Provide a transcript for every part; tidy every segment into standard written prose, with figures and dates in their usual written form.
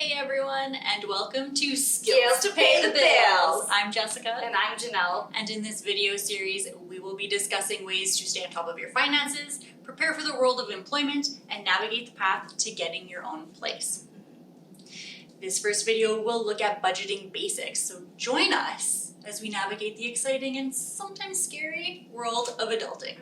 Hey everyone, and welcome to Skills to Pay the Bills. I'm Jessica. And I'm Janelle. And in this video series, we will be discussing ways to stay on top of your finances, prepare for the world of employment, and navigate the path to getting your own place. This first video will look at budgeting basics, so join us as we navigate the exciting and sometimes scary world of adulting.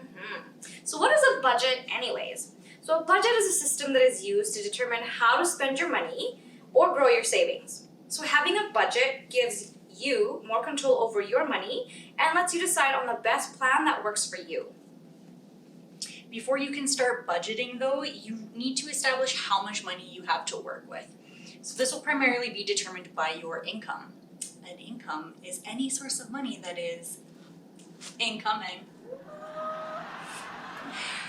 So what is a budget anyways? So a budget is a system that is used to determine how to spend your money or grow your savings. So having a budget gives you more control over your money and lets you decide on the best plan that works for you. Before you can start budgeting though, you need to establish how much money you have to work with. So this will primarily be determined by your income. And income is any source of money that is incoming.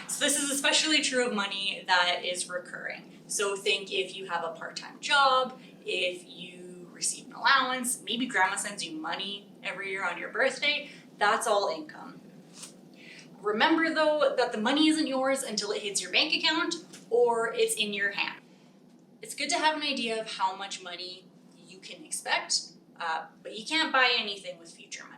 So this is especially true of money that is recurring. So think if you have a part-time job, if you receive an allowance, maybe grandma sends you money every year on your birthday, that's all income. Remember though that the money isn't yours until it hits your bank account or it's in your hand. It's good to have an idea of how much money you can expect, but you can't buy anything with future money.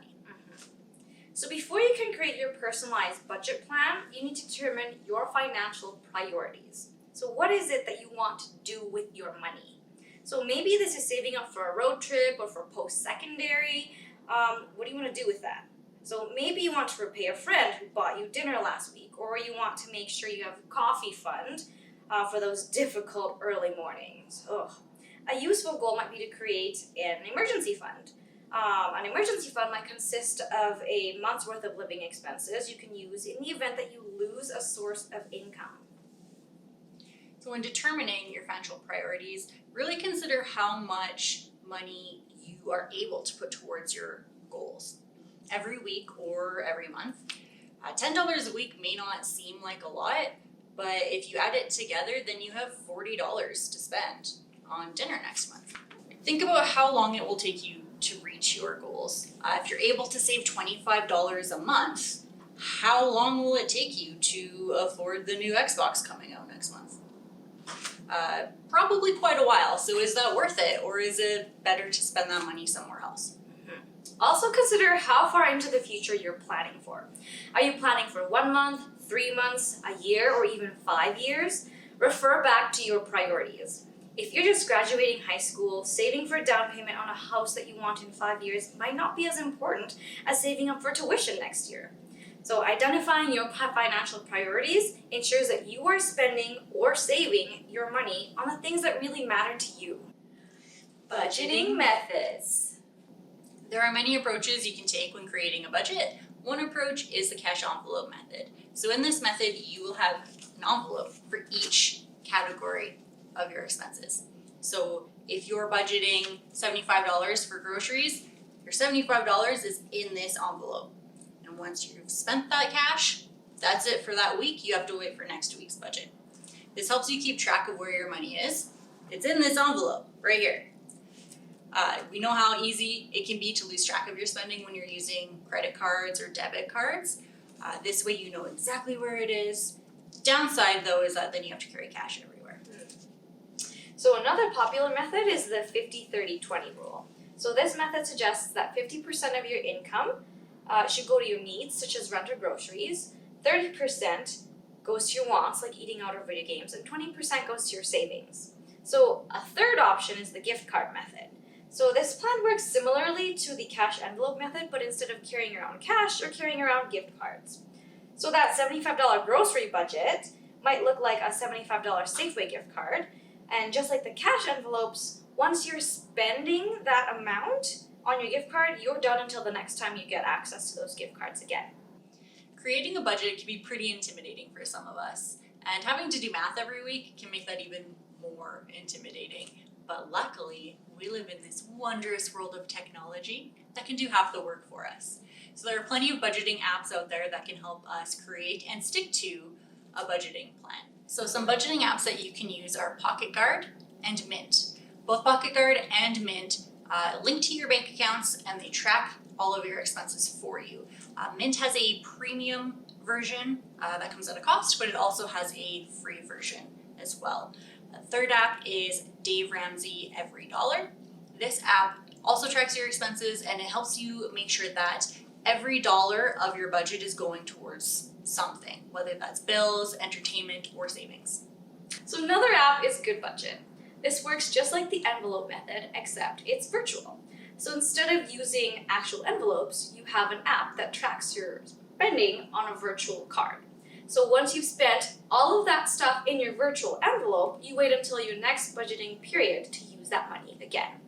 So before you can create your personalized budget plan, you need to determine your financial priorities. So what is it that you want to do with your money? So maybe this is saving up for a road trip or for post-secondary. What do you want to do with that? So maybe you want to repay a friend who bought you dinner last week, or you want to make sure you have a coffee fund for those difficult early mornings. A useful goal might be to create an emergency fund. An emergency fund might consist of a month's worth of living expenses you can use in the event that you lose a source of income. So when determining your financial priorities, really consider how much money you are able to put towards your goals. Every week or every month, $10 a week may not seem like a lot, but if you add it together, then you have $40 to spend on dinner next month. Think about how long it will take you to reach your goals. If you're able to save $25 a month, how long will it take you to afford the new Xbox coming out next month? Probably quite a while. So is that worth it, or is it better to spend that money somewhere else? Also consider how far into the future you're planning for. Are you planning for 1 month, 3 months, a year, or even 5 years? Refer back to your priorities. If you're just graduating high school, saving for a down payment on a house that you want in 5 years might not be as important as saving up for tuition next year. So identifying your financial priorities ensures that you are spending or saving your money on the things that really matter to you. Budgeting methods. There are many approaches you can take when creating a budget. One approach is the cash envelope method. So in this method, you will have an envelope for each category of your expenses. So if you're budgeting $75 for groceries, your $75 is in this envelope. And once you've spent that cash, that's it for that week. You have to wait for next week's budget. This helps you keep track of where your money is. It's in this envelope right here. We know how easy it can be to lose track of your spending when you're using credit cards or debit cards. This way you know exactly where it is. Downside though is that then you have to carry cash everywhere. So another popular method is the 50-30-20 rule. So this method suggests that 50% of your income should go to your needs, such as rent or groceries, 30% goes to your wants, like eating out or video games, and 20% goes to your savings. So a third option is the gift card method. So this plan works similarly to the cash envelope method, but instead of carrying around cash, you're carrying around gift cards. So that $75 grocery budget might look like a $75 Safeway gift card, and just like the cash envelopes, once you're spending that amount on your gift card, you're done until the next time you get access to those gift cards again. Creating a budget can be pretty intimidating for some of us, and having to do math every week can make that even more intimidating. But luckily, we live in this wondrous world of technology that can do half the work for us. So there are plenty of budgeting apps out there that can help us create and stick to a budgeting plan. So some budgeting apps that you can use are Pocket Guard and Mint. Both Pocket Guard and Mint link to your bank accounts, and they track all of your expenses for you. Mint has a premium version that comes at a cost, but it also has a free version as well. A third app is Dave Ramsey Every Dollar. This app also tracks your expenses and it helps you make sure that every dollar of your budget is going towards something, whether that's bills, entertainment, or savings. So another app is Good Budget. This works just like the envelope method, except it's virtual. So instead of using actual envelopes, you have an app that tracks your spending on a virtual card. So once you've spent all of that stuff in your virtual envelope, you wait until your next budgeting period to use that money again.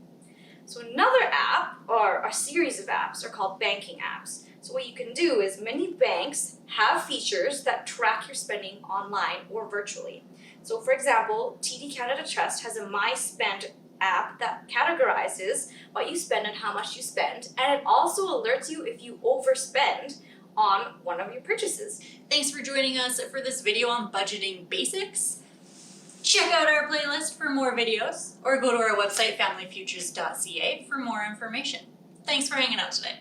So another app, or a series of apps, are called banking apps. So what you can do is many banks have features that track your spending online or virtually. So for example, TD Canada Trust has a My Spend app that categorizes what you spend and how much you spend, and it also alerts you if you overspend on one of your purchases. Thanks for joining us for this video on budgeting basics. Check out our playlist for more videos, or go to our website familyfutures.ca for more information. Thanks for hanging out today.